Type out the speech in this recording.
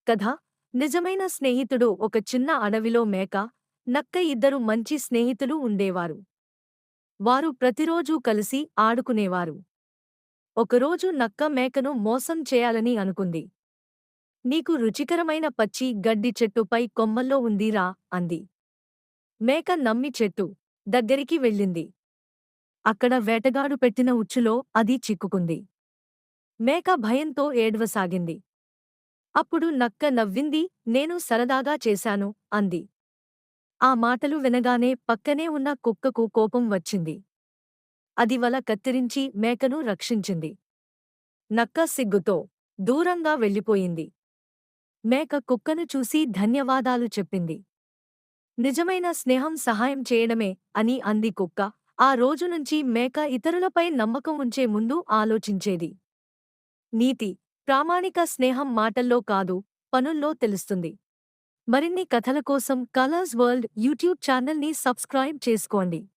కథ నిజమైన స్నేహితుడు. ఒక చిన్న అడవిలో మేక, నక్క ఇద్దరు మంచి స్నేహితులు ఉండేవారు. వారు ప్రతిరోజూ కలిసి ఆడుకునేవారు. ఒకరోజు నక్క మేకను మోసం చేయాలని అనుకుంది. నీకు రుచికరమైన పచ్చి గడ్డి చెట్టుపై కొమ్మల్లో ఉందిరా అంది. మేక నమ్మి చెట్టు దగ్గరికి వెళ్ళింది. అక్కడ వేటగాడు పెట్టిన ఉచ్చులో అది చిక్కుకుంది. మేక భయంతో ఏడ్వసాగింది. అప్పుడు నక్క నవ్వింది. నేను సరదాగా చేశాను అంది. ఆ మాటలు వినగానే పక్కనే ఉన్న కుక్కకు కోపం వచ్చింది. అది వల కత్తిరించి మేకను రక్షించింది. నక్క సిగ్గుతో దూరంగా వెళ్ళిపోయింది. మేక కుక్కను చూసి ధన్యవాదాలు చెప్పింది. నిజమైన స్నేహం సహాయం చేయడమే అని అంది కుక్క. ఆ రోజునుంచి మేక ఇతరులపై నమ్మకం ఉంచే ముందు ఆలోచించేది. నీతి: ప్రామాణిక స్నేహం మాటల్లో కాదు, పనుల్లో తెలుస్తుంది. మరిన్ని కథల కోసం కలర్స్ వరల్డ్ యూట్యూబ్ ఛానల్ని సబ్స్క్రైబ్ చేసుకోండి.